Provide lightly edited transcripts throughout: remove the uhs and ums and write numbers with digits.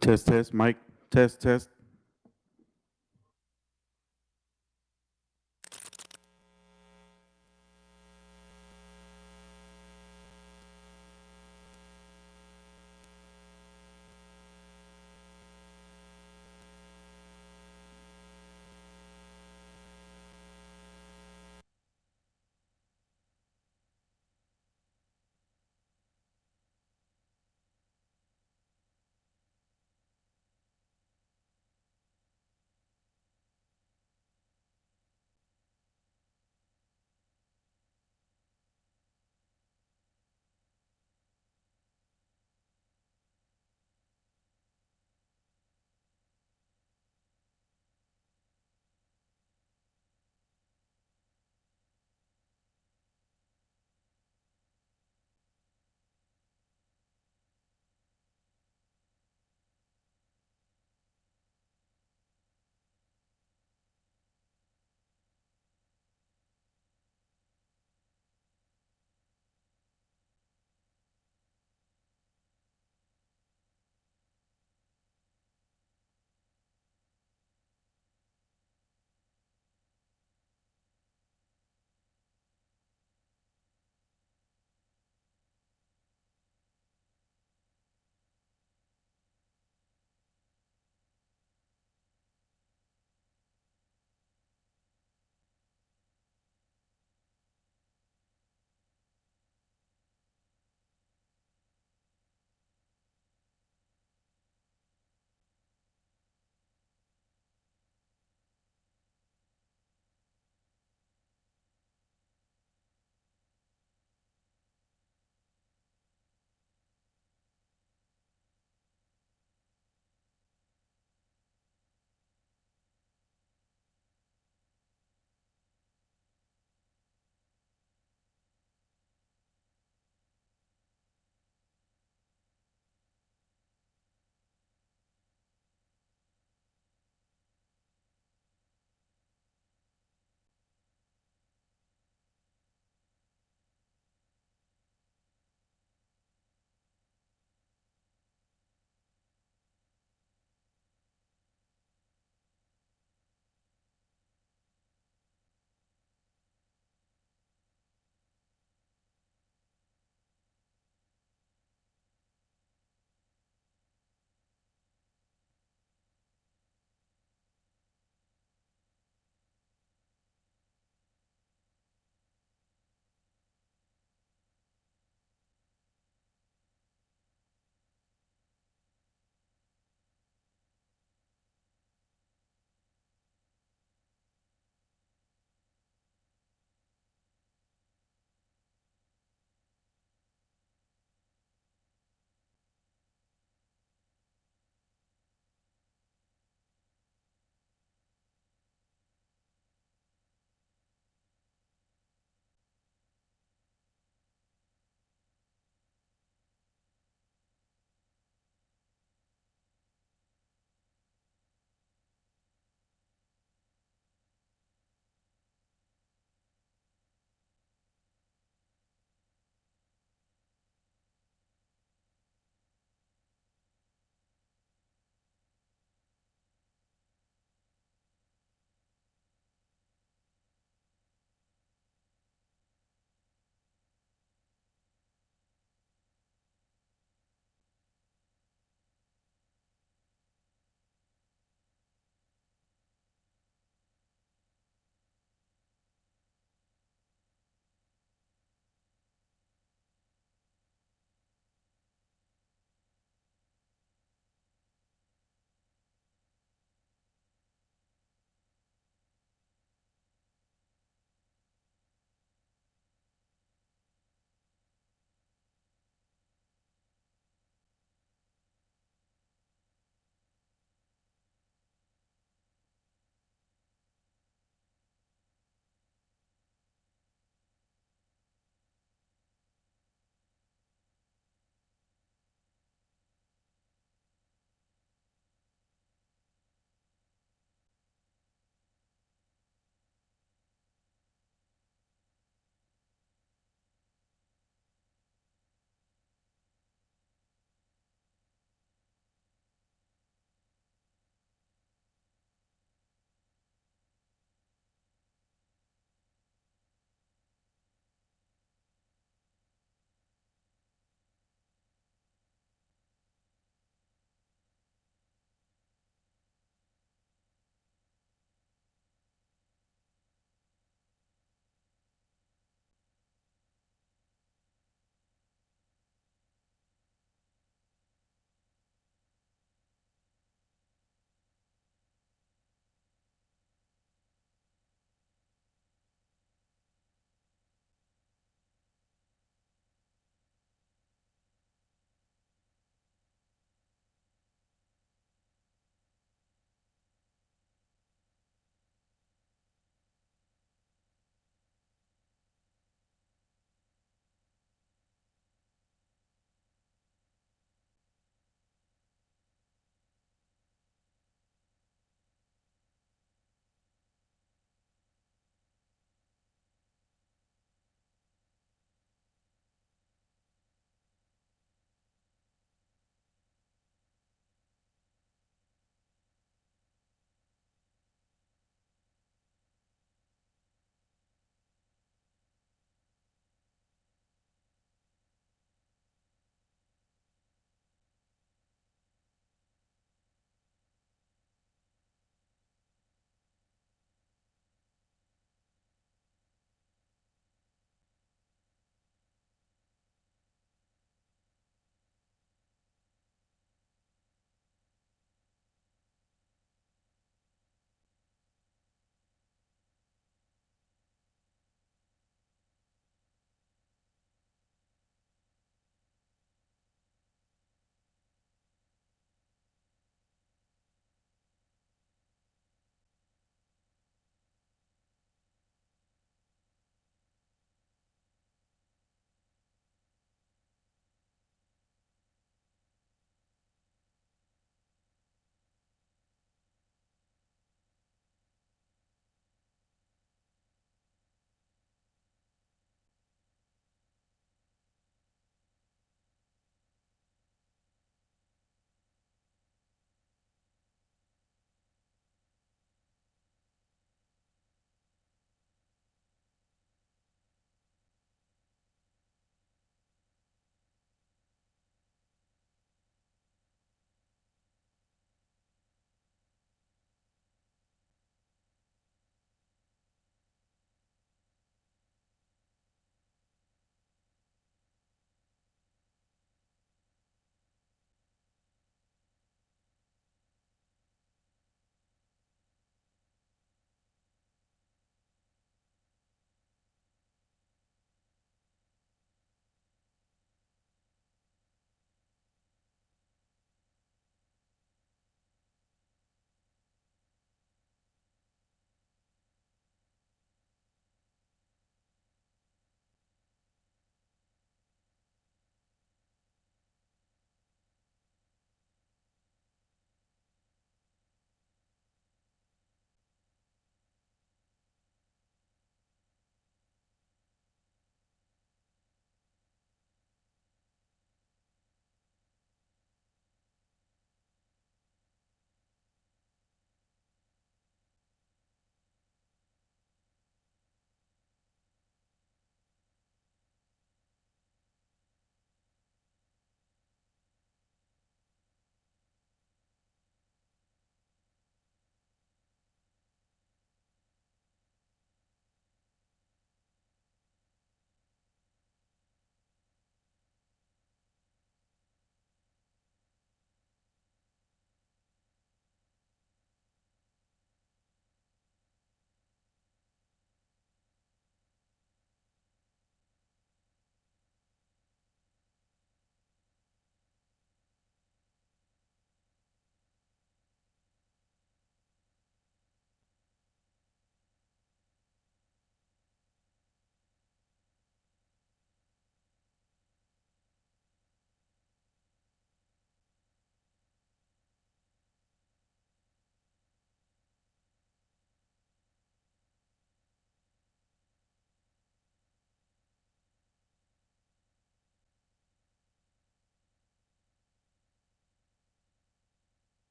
Test, test, mic, test, test.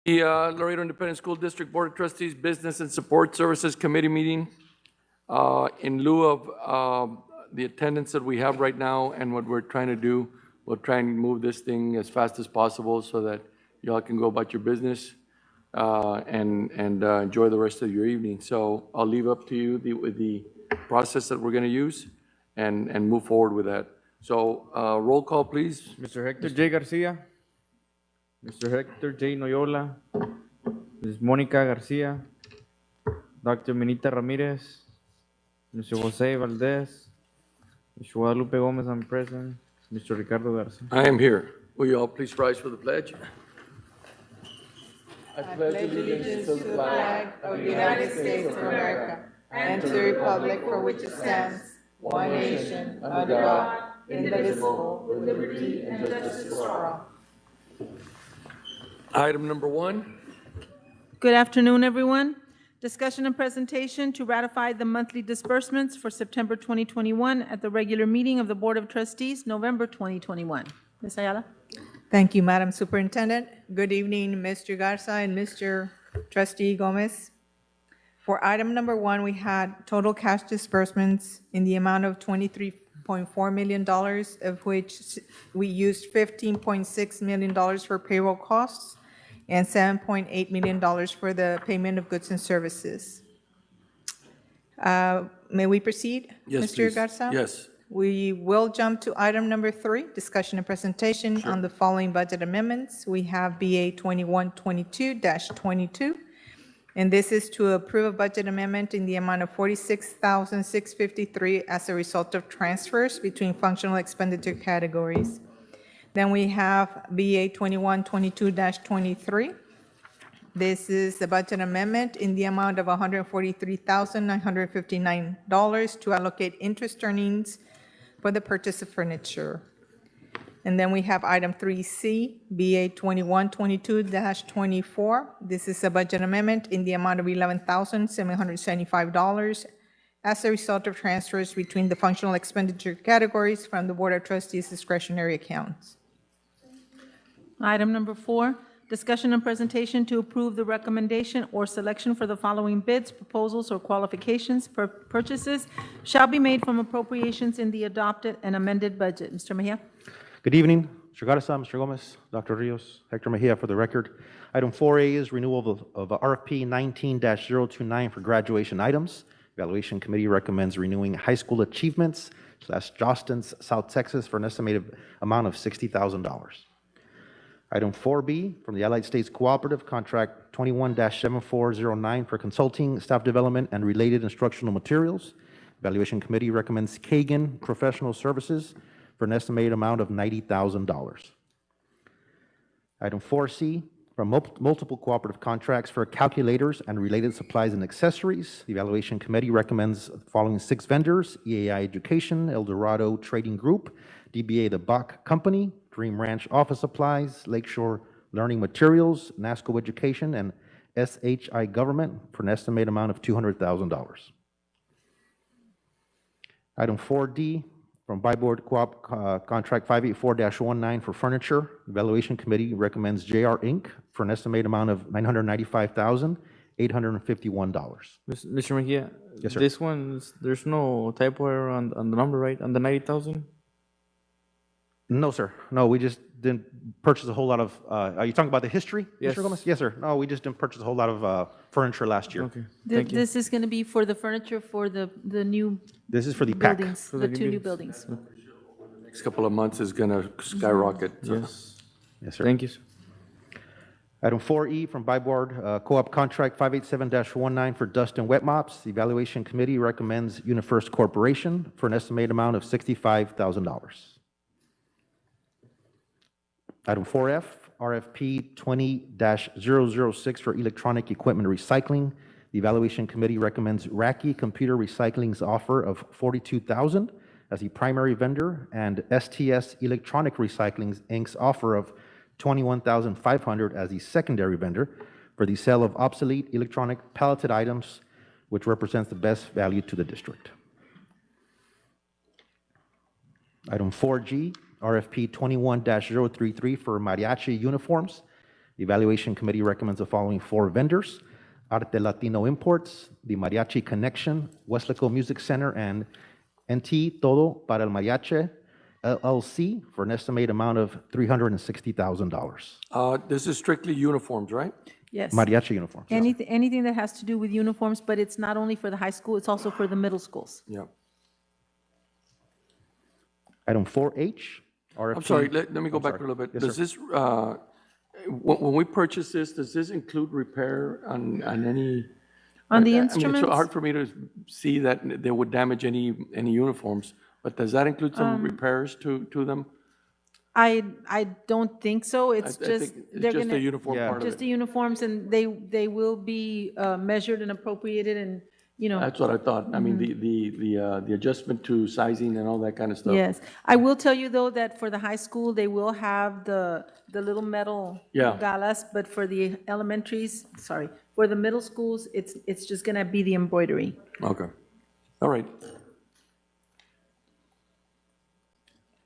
The Laredo Independent School District Board of Trustees Business and Support Services Committee meeting. In lieu of the attendance that we have right now and what we're trying to do, we'll try and move this thing as fast as possible so that y'all can go about your business and enjoy the rest of your evening. So I'll leave up to you with the process that we're going to use and move forward with that. So roll call, please. Mr. Hector J. Garcia, Mr. Hector J. Noyola, Ms. Mónica Garcia, Dr. Minita Ramirez, Mr. Jose Valdez, Mr. Guadalupe Gomez, I'm present, Mr. Ricardo Garcia. I am here. Will you all please rise for the pledge? I pledge allegiance to the flag of the United States of America and to the republic for which it stands, one nation, under God, indivisible, with liberty and justice for all. Item number 1. Good afternoon, everyone. Discussion and presentation to ratify the monthly disbursements for September 2021 at the regular meeting of the Board of Trustees, November 2021. Ms. Ayala? Thank you, Madam Superintendent. Good evening, Mr. Garza and Mr. Trustee Gomez. For item number 1, we had total cash disbursements in the amount of $23.4 million, of which we used $15.6 million for payroll costs and $7.8 million for the payment of goods and services. May we proceed? Yes, Mr. please. Garza? Yes. We will jump to item number 3, discussion and presentation on the following budget amendments. We have BA 2122-22, and this is to approve a budget amendment in the amount of $46,653 as a result of transfers between functional expenditure categories. Then we have BA 2122-23. This is the budget amendment in the amount of $143,959 to allocate interest earnings for the purchase of furniture. And then we have item 3C, BA 2122-24. This is a budget amendment in the amount of $11,775 as a result of transfers between the functional expenditure categories from the Board of Trustees discretionary accounts. Item number 4, discussion and presentation to approve the recommendation or selection for the following bids, proposals, or qualifications for purchases shall be made from appropriations in the adopted and amended budget. Mr. Mejia? Good evening, Mr. Garza, Mr. Gomez, Dr. Rios, Hector Mejia for the record. Item 4A is renewal of RFP 19-029 for graduation items. Evaluation Committee recommends renewing high school achievements / Jostens, South Texas for an estimated amount of $60,000. Item 4B from the Allied States Cooperative, Contract 21-7409 for consulting, staff development, and related instructional materials. Evaluation Committee recommends Kagan Professional Services for an estimated amount of $90,000. Item 4C from multiple cooperative contracts for calculators and related supplies and accessories. The Evaluation Committee recommends the following 6 vendors: EAI Education, El Dorado Trading Group, DBA The Bach Company, Dream Ranch Office Supplies, Lakeshore Learning Materials, NASCO Education, and SHI Government for an estimated amount of $200,000. Item 4D from Byboard Co-op Contract 584-19 for furniture. Evaluation Committee recommends JR Inc. for an estimated amount of $995,851. Mr. Mejia, Yes, sir. this one, there's no typo error on the number, right? On the 90,000? No, sir. No, we just didn't purchase a whole lot of, are you talking about the history, Yes. Mr. Gomez? Yes, sir. No, we just didn't purchase a whole lot of furniture last year. Okay, thank you. This is going to be for the furniture for the new This is for the PAC. buildings, For the the 2 new new buildings. Next couple of months is going to skyrocket. Yes, Yes, sir. thank you, sir. Item 4E from Byboard Co-op Contract 587-19 for dust and wet mops. The Evaluation Committee recommends UniFirst Corporation for an estimated amount of $65,000. Item 4F, RFP 20-006 for electronic equipment recycling. The Evaluation Committee recommends Racky Computer Recycling's offer of $42,000 as the primary vendor and STS Electronic Recycling Inc.'s offer of $21,500 as the secondary vendor for the sale of obsolete electronic palleted items, which represents the best value to the district. Item 4G, RFP 21-033 for mariachi uniforms. Evaluation Committee recommends the following 4 vendors: Arte Latino Imports, The Mariachi Connection, Weslaco Music Center, and NT Todo para el Mariachi, LLC, for an estimated amount of $360,000. This is strictly uniforms, right? Yes. Mariachi uniforms. Yes. Anything that has to do with uniforms, but it's not only for the high school, it's also for the middle schools. Yeah. Item 4H, RFP. I'm sorry, let me go back a little bit. Yes, Does sir. this, when we purchase this, does this include repair on any? On the I mean, it's instruments? so hard for me to see that they would damage any uniforms, but does that include some repairs to them? I don't think so. It's I just, think they're it's just the gonna, uniform Yeah. part of just the it. uniforms, and they will be measured and appropriated, and, you know. That's what I thought. I mean, the adjustment to sizing and all that kind of stuff. Yes. I will tell you, though, that for the high school, they will have the little metal Yeah. galas, but for the elementaries, sorry, for the middle schools, it's just gonna be the embroidery. Okay. All right.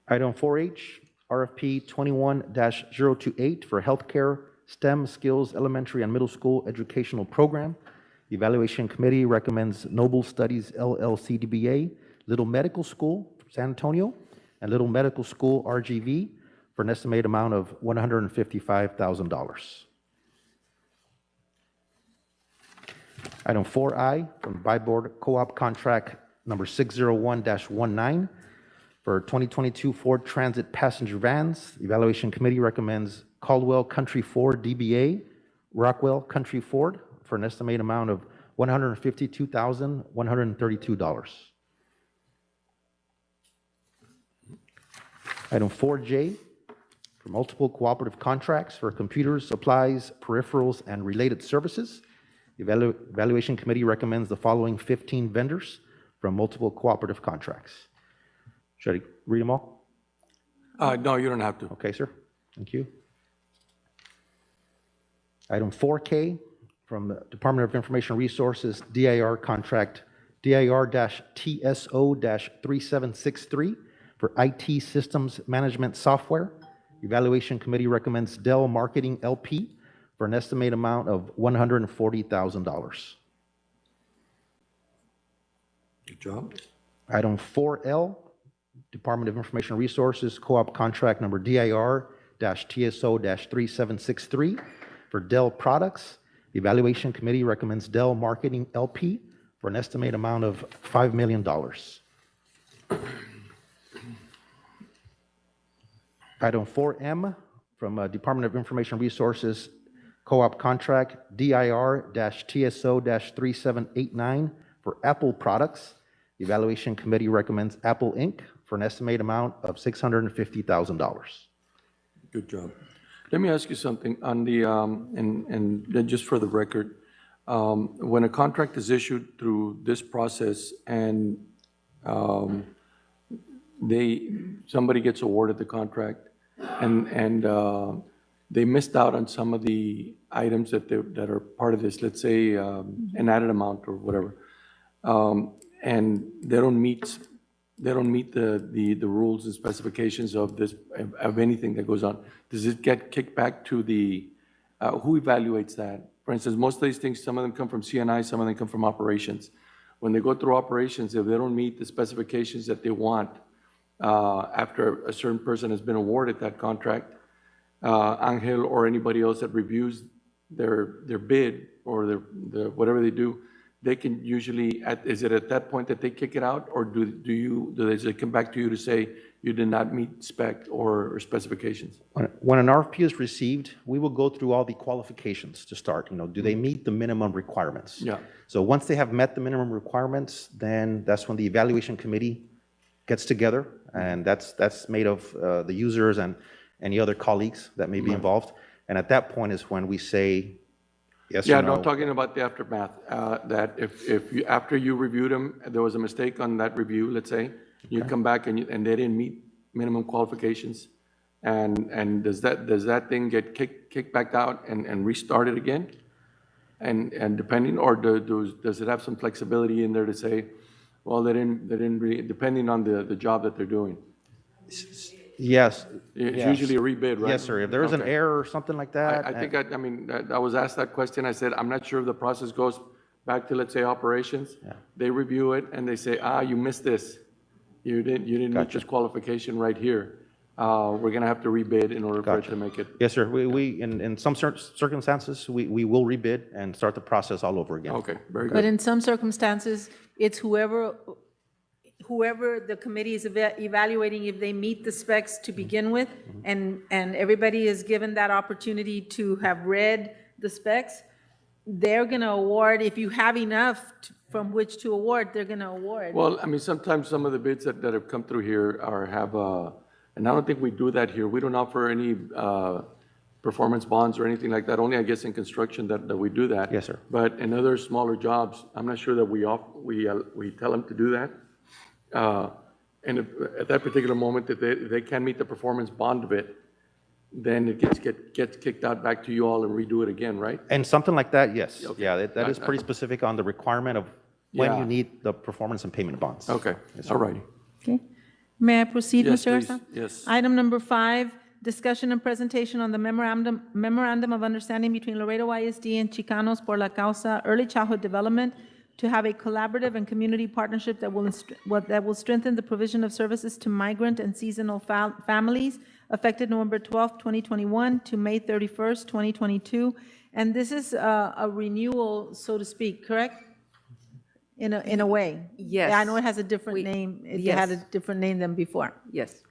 Item 4H, RFP 21-028 for Healthcare STEM Skills Elementary and Middle School Educational Program. The Evaluation Committee recommends Noble Studies LLC DBA, Little Medical School, San Antonio, and Little Medical School RGV for an estimated amount of $155,000. Item 4I from Bi-Board Co-op Contract number 601-19 for 2022 Ford Transit passenger vans. The Evaluation Committee recommends Caldwell Country Ford DBA, Rockwell Country Ford for an estimated amount of $152,132. Item 4J, for multiple cooperative contracts for computers, supplies, peripherals, and related services. The Evaluation Committee recommends the following 15 vendors from multiple cooperative contracts. Should I read them all? No, you don't have to. Okay, sir. Thank you. Item 4K from the Department of Information Resources, DIR contract DIR-TSO-3763 for IT Systems Management Software. Evaluation Committee recommends Dell Marketing LP for an estimated amount of $140,000. Good job. Item 4L, Department of Information Resources, Co-op Contract number DIR-TSO-3763 for Dell Products. The Evaluation Committee recommends Dell Marketing LP for an estimated amount of $5 million. Item 4M from Department of Information Resources, Co-op Contract DIR-TSO-3789 for Apple Products. The Evaluation Committee recommends Apple Inc. for an estimated amount of $650,000. Good job. Let me ask you something on the, and then just for the record, when a contract is issued through this process and somebody gets awarded the contract and they missed out on some of the items that are part of this, let's say an added amount or whatever, and they don't meet the rules and specifications of this, of anything that goes on, does it get kicked back to the, who evaluates that? For instance, most of these things, some of them come from CNI, some of them come from operations. When they go through operations, if they don't meet the specifications that they want, after a certain person has been awarded that contract, Angel or anybody else that reviews their bid or their whatever they do, they can usually, is it at that point that they kick it out, or do they come back to you to say you did not meet spec or specifications? When an RFP is received, we will go through all the qualifications to start. Do they meet the minimum requirements? Yeah. So once they have met the minimum requirements, then that's when the evaluation committee gets together, and that's made of the users and any other colleagues that may be involved. And at that point is when we say yes Yeah, or no. no, I'm talking about the aftermath, that if you, after you reviewed them, there was a mistake on that review, let's say, you come back and they didn't meet minimum qualifications, and does that thing get kicked back out and restarted again? And depending, or does it have some flexibility in there to say, well, they didn't really, depending on the job that they're doing? Yes. It's yes. usually a rebid, right? Yes, sir. If there is an Okay. error or something like that. I think, I mean, I was asked that question, I said, I'm not sure if the process goes back to, let's say, operations. They review it and they say, you missed this. You didn't meet this qualification right here. We're gonna have to rebid in order for it to make it. Yes, sir. We in some circumstances, we will rebid and start the process all over again. Okay, very But good. in some circumstances, it's whoever the committee is evaluating, if they meet the specs to begin with, and everybody is given that opportunity to have read the specs, they're gonna award, if you have enough from which to award, they're gonna award. Well, I mean, sometimes some of the bids that have come through here have, and I don't think we do that here. We don't offer any performance bonds or anything like that. Only, I guess, in construction that we do that. Yes, sir. But in other smaller jobs, I'm not sure that we tell them to do that. And at that particular moment, if they can't meet the performance bond of it, then it gets kicked out back to you all and redo it again, right? And something like that, yes. Okay. Yeah, that is pretty specific on the requirement of when Yeah. you need the performance and payment bonds. Okay, all righty. Okay. May I proceed, Yes, Mr. please. Garza? Yes. Item number 5, discussion and presentation on the memorandum of understanding between Laredo I.S.D. and Chicanos por la Causa Early Childhood Development to have a collaborative and community partnership that will strengthen the provision of services to migrant and seasonal families affected November 12th, 2021 to May 31st, 2022. And this is a renewal, so to speak, correct? In a way. Yes. Yeah, I know it has a different We- name. It yes. had a different name than before. Yes.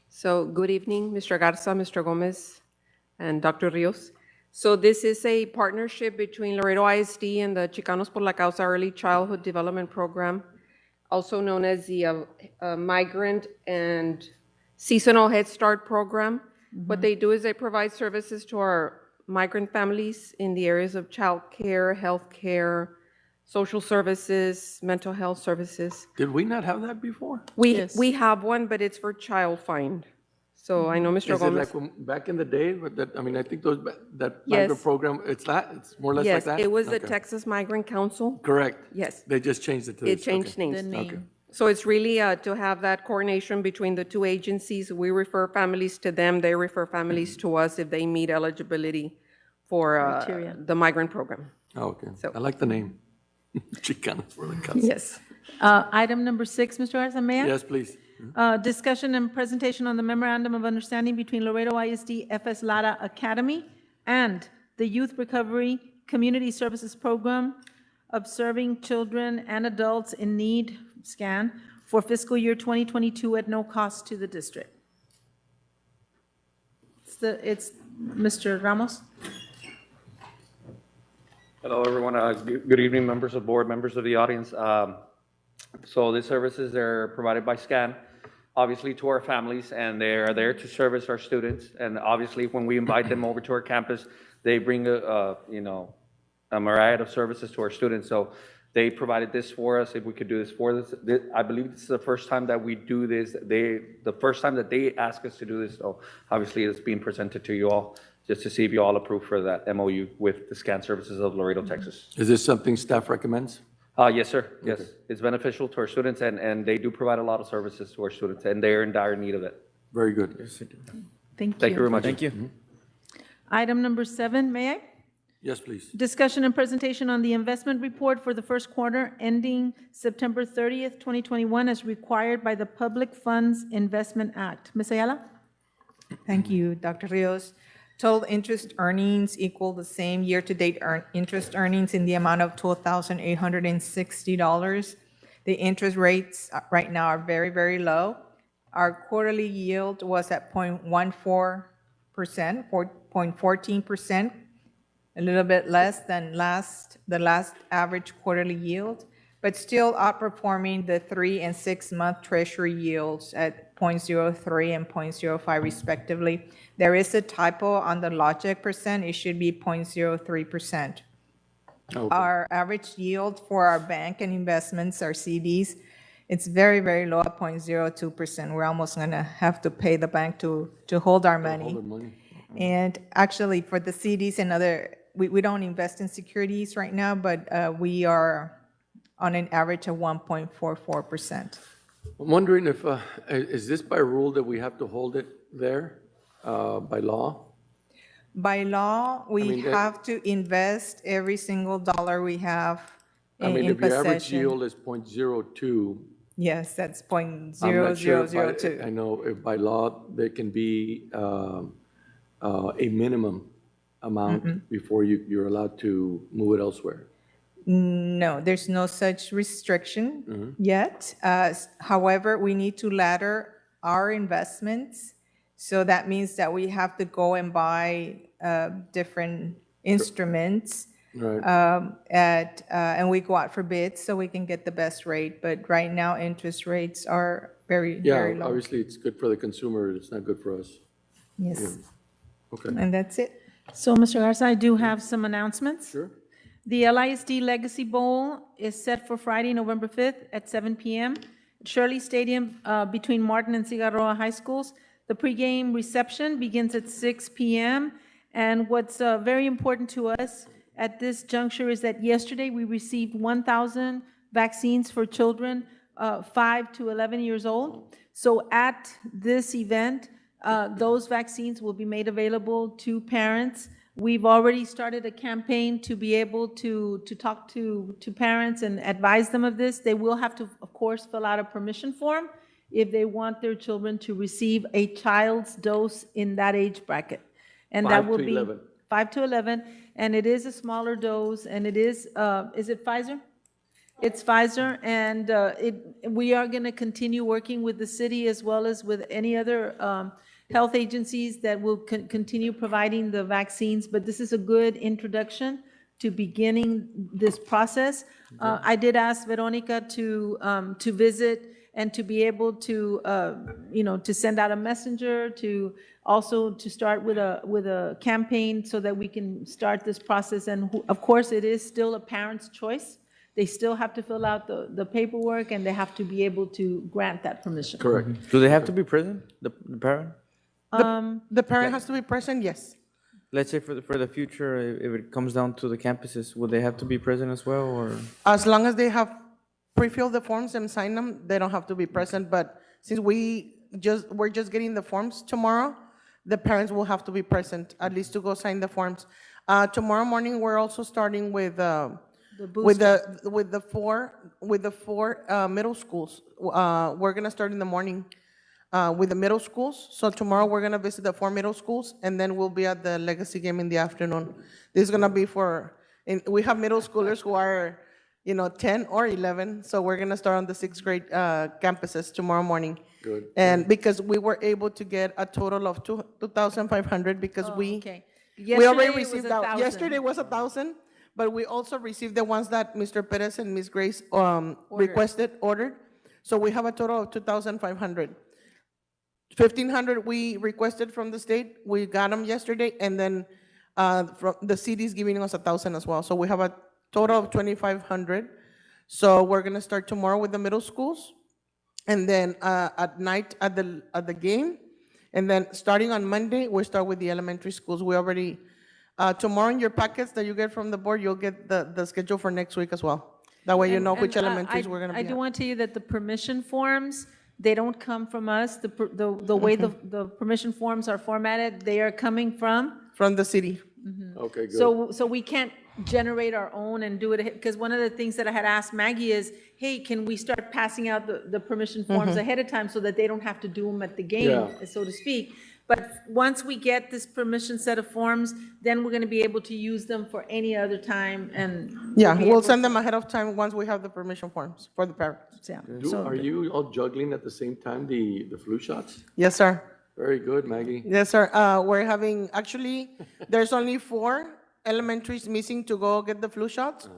So good evening, Mr. Garza, Mr. Gomez, and Dr. Rios. So this is a partnership between Laredo I.S.D. and the Chicanos por la Causa Early Childhood Development Program, also known as the Migrant and Seasonal Head Start Program. What they do is they provide services to our migrant families in the areas of child care, health care, social services, mental health services. Did we not have that before? Yes. We have one, but it's for child find. So I know Mr. Is it Gomez. like back in the day, but that, I mean, I think that Yes. migrant program, it's more or less like Yes, that? it was the Okay. Texas Migrant Council. Correct. Yes, They just changed it to it this. changed Okay. The names. name. So it's really to have that coordination between the two agencies. We refer families to them, they refer families to us if they meet eligibility for Criteria. the migrant program. Oh, okay. So- I like the name. Chicanos for the Causa. Yes. Item number 6, Mr. Garza, may I? Yes, please. Discussion and presentation on the memorandum of understanding between Laredo ISD FS Lara Academy and the Youth Recovery Community Services Program of Serving Children and Adults in Need, SCAN, for fiscal year 2022 at no cost to the district. It's Mr. Ramos. Hello, everyone. Good evening, members of the board, members of the audience. So these services, they're provided by SCAN, obviously to our families, and they're there to service our students. And obviously, when we invite them over to our campus, they bring a myriad of services to our students. So they provided this for us, if we could do this for this. I believe this is the first time that we do this. The first time that they ask us to do this. So obviously, it's being presented to you all, just to see if you all approve for that MOU with the SCAN services of Laredo, Texas. Is this something staff recommends? Yes, sir. Yes. It's beneficial to our students, and they do provide a lot of services to our students, and they're in dire need of it. Very good. Thank Thank you very much. Thank you. Item number 7, may I? Yes, please. Discussion and presentation on the investment report for the first quarter ending September 30th, 2021, as required by the Public Funds Investment Act. Ms. Ayala? Thank you, Dr. Rios. Total interest earnings equal the same year-to-date interest earnings in the amount of $12,860. The interest rates right now are very, very low. Our quarterly yield was at 0.14%, 0.14%, a little bit less than the last average quarterly yield, but still outperforming the 3- and 6-month Treasury yields at 0.03 and 0.05 respectively. There is a typo on the logic percent. It should be 0.03%. Okay. Our average yield for our bank and investments, our CDs, it's very, very low at 0.02%. We're almost going to have to pay the bank to hold our money. Hold the money. And actually, for the CDs and other, we don't invest in securities right now, but we are on an average of 1.44%. I'm wondering if, is this by rule that we have to hold it there, by law? By law, we mean, have to invest every single dollar we have I mean, in if your average possession. yield is 0.02, Yes, that's point I'm zero not sure zero if zero by, I two. know if by law, there can be a minimum amount before you're allowed to move it elsewhere. No, there's no such restriction yet. However, we need to ladder our investments. So that means that we have to go and buy different instruments Right. and we go out for bids so we can get the best rate. But right now, interest rates are very, Yeah, very low. obviously, it's good for the consumer, it's not good for us. Yes, Okay, and that's it. So, Mr. Garza, I do have some announcements. sure. The LISD Legacy Bowl is set for Friday, November 5th at 7 p.m. at Shirley Stadium between Martin and Cigarroa High Schools. The pregame reception begins at 6 p.m. And what's very important to us at this juncture is that yesterday we received 1,000 vaccines for children 5 to 11 years old. So at this event, those vaccines will be made available to parents. We've already started a campaign to be able to talk to parents and advise them of this. They will have to, of course, fill out a permission form if they want their children to receive a child's dose in that age bracket. And that 5 will to be 11. 5 to 11, and it is a smaller dose, and it is it Pfizer? It's Pfizer, and we are going to continue working with the city as well as with any other health agencies that will continue providing the vaccines, but this is a good introduction to beginning this process. I did ask Veronica to visit and to be able to, to send out a messenger, to also to start with a campaign so that we can start this process. And of course, it is still a parent's choice. They still have to fill out the paperwork, and they have to be able to grant that permission. Correct. Do they have to be present, the parent? The parent has to be present, yes. Let's say for the future, if it comes down to the campuses, would they have to be present as well, or? As long as they have pre-filled the forms and signed them, they don't have to be present. But since we're just getting the forms tomorrow, the parents will have to be present, at least to go sign the forms. Tomorrow morning, we're also starting with the four middle schools. We're gonna start in the morning with the middle schools. So tomorrow we're gonna visit the 4 middle schools, and then we'll be at the legacy game in the afternoon. This is gonna be we have middle schoolers who are, 10 or 11. So we're gonna start on the 6th grade campuses tomorrow morning. Good. And because we were able to get a total of 2,500 because Okay. we already Yesterday it was received 1,000. yesterday was 1,000, but we also received the ones that Mr. Perez and Ms. Grace ordered. So we have a total of 2,500. 1,500 we requested from the state. We got them yesterday, and then from the city is giving us 1,000 as well. So we have a total of 2,500. So we're gonna start tomorrow with the middle schools, and then at night at the game, and then starting on Monday we start with the elementary schools. We already tomorrow in your packets that you get from the board, you'll get the schedule for next week as well. That way you know which elementaries we're gonna be I do at. want to tell you that the permission forms, they don't come from us. The way the permission forms are formatted, they are coming from. From the city. Okay, good. So we can't generate our own and do it, because one of the things that I had asked Maggie is, hey, can we start passing out the permission forms ahead of time so that they don't have to do them at the game, Yeah. so to speak? But once we get this permission set of forms, then we're going to be able to use them for any other time, and. Yeah, be we'll able send to- them ahead of time once we have the permission forms for the parents. Yeah. Are you all juggling at the same time the flu shots? Yes, sir. Very good, Maggie. Yes, sir. We're having, actually, there's only 4 elementaries missing to go get the flu shots.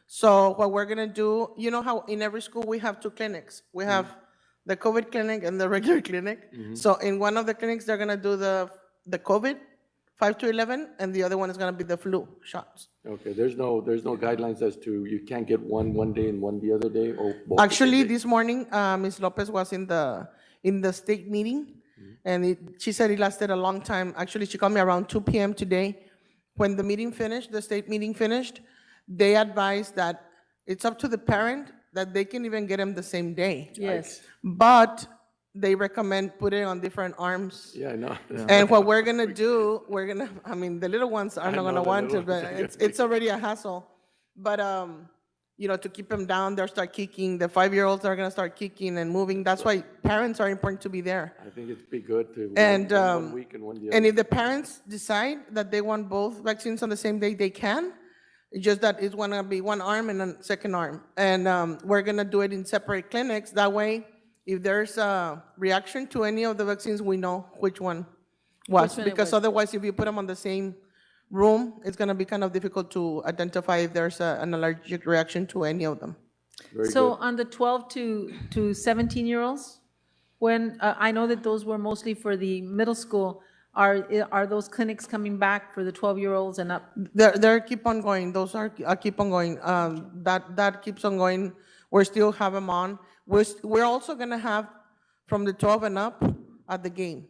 So what we're gonna do, you know how in every school we have 2 clinics? We have the COVID clinic and the regular clinic. So in one of the clinics, they're gonna do the COVID, 5 to 11, and the other one is gonna be the flu shots. Okay, there's no guidelines as to you can't get one day and one the other day, or both? Actually, this morning, Ms. Lopez was in the state meeting, and she said it lasted a long time. Actually, she called me around 2 p.m. today. When the meeting finished, the state meeting finished, they advised that it's up to the parent that they can even get them the same day. Yes. But they recommend putting it on different arms. Yeah, I know. And what we're gonna do, I mean, the little ones are not know gonna the want to, little but ones are it's already a hassle. But, you know, to keep them down, they'll start kicking. The 5-year-olds are gonna start kicking and moving. That's why parents are important to be there. I think it'd be good to And, one week and one the and other. if the parents decide that they want both vaccines on the same day, they can. It's just that it's gonna be one arm and a second arm. And we're gonna do it in separate clinics. That way, if there's a reaction to any of the vaccines, we know which one was. one it Because was. otherwise, if you put them on the same room, it's gonna be kind of difficult to identify if there's an allergic reaction to any of them. Very So good. on the 12 to 17-year-olds, when, I know that those were mostly for the middle school, are those clinics coming back for the 12-year-olds and up? They're keep on going. Those are keep on going. That keeps on going. We still have them on. We're also gonna have from the 12 and up at the game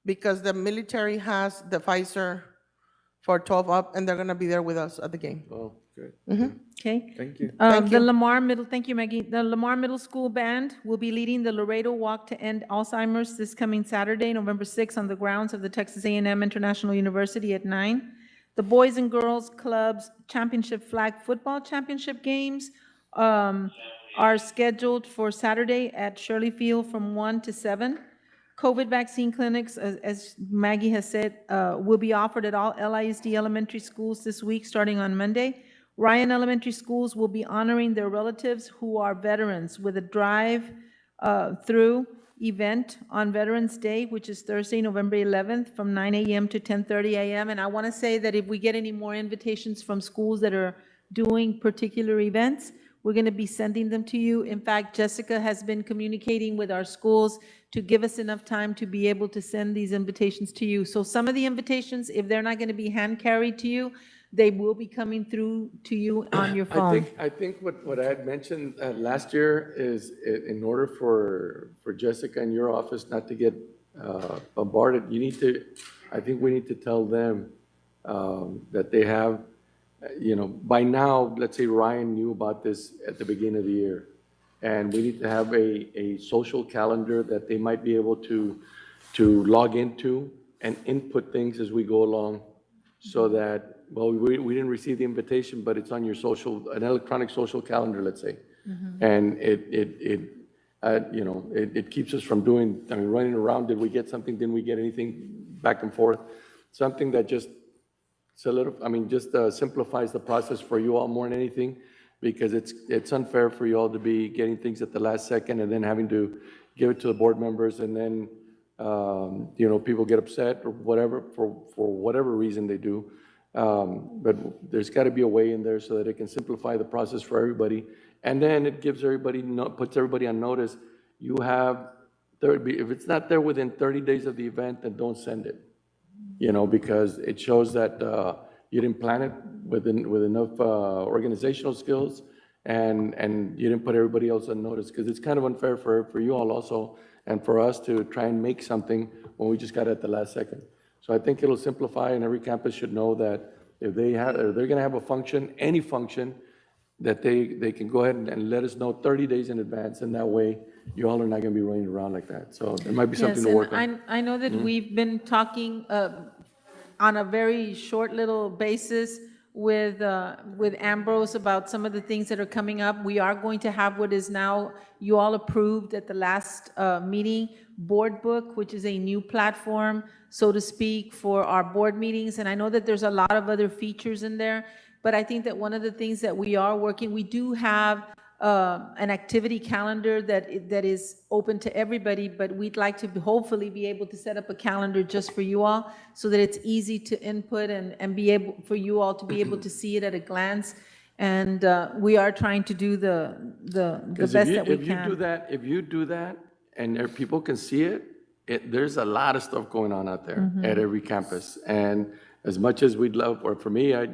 because the military has the Pfizer for 12 up, and they're gonna be there with us at the game. Oh, good. Okay. Thank you. Thank The you. thank you, Maggie. The Lamar Middle School Band will be leading the Laredo Walk to End Alzheimer's this coming Saturday, November 6th, on the grounds of the Texas A&M International University at 9. The Boys and Girls Clubs Championship Flag Football Championship games are scheduled for Saturday at Shirley Field from 1 to 7. COVID vaccine clinics, as Maggie has said, will be offered at all LISD elementary schools this week, starting on Monday. Ryan Elementary Schools will be honoring their relatives who are veterans with a drive-through event on Veterans Day, which is Thursday, November 11th, from 9 a.m. to 10:30 a.m. And I want to say that if we get any more invitations from schools that are doing particular events, we're going to be sending them to you. In fact, Jessica has been communicating with our schools to give us enough time to be able to send these invitations to you. So some of the invitations, if they're not going to be hand carried to you, they will be coming through to you on your phone. I think what I had mentioned last year is in order for Jessica and your office not to get bombarded, I think we need to tell them that they have, by now, let's say Ryan knew about this at the beginning of the year. And we need to have a social calendar that they might be able to log into and input things as we go along so that, well, we didn't receive the invitation, but it's on your an electronic social calendar, let's say. And it keeps us from running around, did we get something, didn't we get anything, back and forth. Something that just simplifies the process for you all more than anything, because it's unfair for you all to be getting things at the last second and then having to give it to the board members, and then, people get upset or whatever, for whatever reason they do. But there's got to be a way in there so that it can simplify the process for everybody. And then it gives everybody, puts everybody on notice. You have, if it's not there within 30 days of the event, then don't send it. Because it shows that you didn't plan it with enough organizational skills, and you didn't put everybody else on notice, because it's kind of unfair for you all also, and for us to try and make something when we just got it at the last second. So I think it'll simplify, and every campus should know that if they're going to have a function, any function, that they can go ahead and let us know 30 days in advance, and that way you all are not going to be running around like that. So there might be something to work on. I know that we've been talking on a very short little basis with Ambrose about some of the things that are coming up. We are going to have what is now, you all approved at the last meeting, Board Book, which is a new platform, so to speak, for our board meetings. And I know that there's a lot of other features in there, but I think that one of the things that we are working, we do have an activity calendar that is open to everybody, but we'd like to hopefully be able to set up a calendar just for you all so that it's easy to input and be able for you all to be able to see it at a glance. And we are trying to do the best that we can. If you do that and people can see it, there's a lot of stuff going on out there at every campus. And as much as we'd love, or for me, I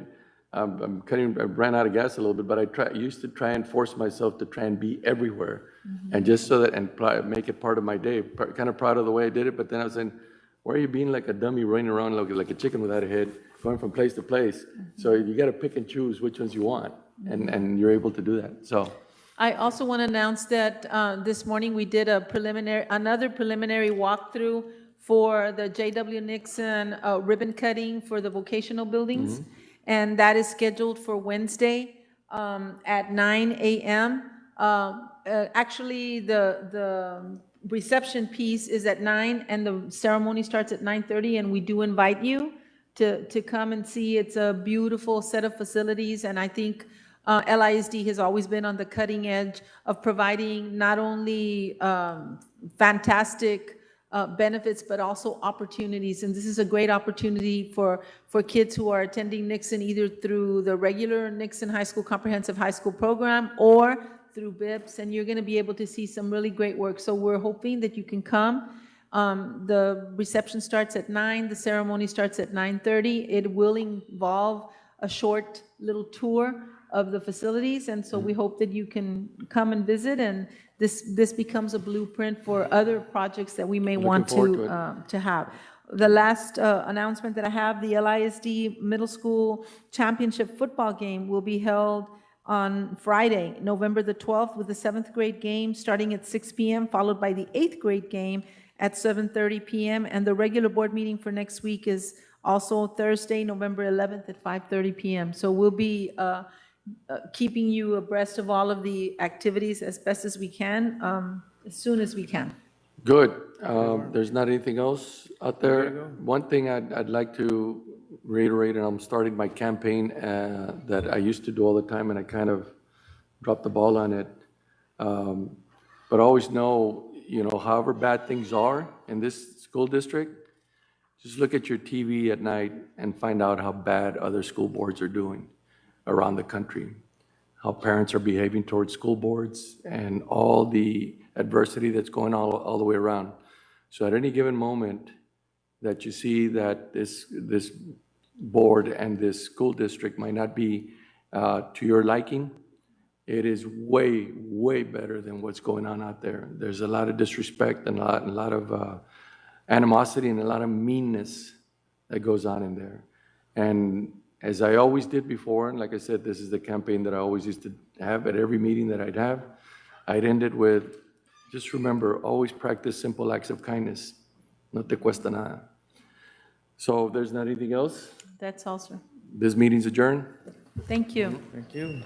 ran out of gas a little bit, but I used to try and force myself to try and be everywhere, and just so that, and make it part of my day. Kind of proud of the way I did it, but then I was saying, why are you being like a dummy, running around like a chicken without a head, going from place to place? So you got to pick and choose which ones you want, and you're able to do that. So I also want to announce that this morning we did another preliminary walkthrough for the J.W. Nixon ribbon cutting for the vocational buildings. And that is scheduled for Wednesday at 9 a.m. Actually, the reception piece is at 9 and the ceremony starts at 9:30, and we do invite you to come and see. It's a beautiful set of facilities, and I think LISD has always been on the cutting edge of providing not only fantastic benefits, but also opportunities. And this is a great opportunity for kids who are attending Nixon either through the regular Nixon High School Comprehensive High School program or through BIPS, and you're going to be able to see some really great work. So we're hoping that you can come. The reception starts at 9, the ceremony starts at 9:30. It will involve a short little tour of the facilities, and so we hope that you can come and visit, and this becomes a blueprint for other projects that we may want to have. The last announcement that I have, the LISD Middle School Championship Football Game will be held on Friday, November the 12th, with the 7th grade game starting at 6 p.m., followed by the 8th grade game at 7:30 p.m. And the regular board meeting for next week is also Thursday, November 11th at 5:30 p.m. So we'll be keeping you abreast of all of the activities as best as we can, as soon as we can. Good. There's not anything else out there. One thing I'd like to reiterate, and I'm starting my campaign that I used to do all the time, and I kind of dropped the ball on it. But always know, however bad things are in this school district, just look at your TV at night and find out how bad other school boards are doing around the country, how parents are behaving towards school boards, and all the adversity that's going on all the way around. So at any given moment that you see that this board and this school district might not be to your liking, it is way, way better than what's going on out there. There's a lot of disrespect and a lot of animosity and a lot of meanness that goes on in there. And as I always did before, and like I said, this is the campaign that I always used to have at every meeting that I'd have, I'd end it with, just remember, always practice simple acts of kindness. No te cuesta nada. So if there's not anything else, That's all, sir. this meeting's adjourned. Thank you. Thank you.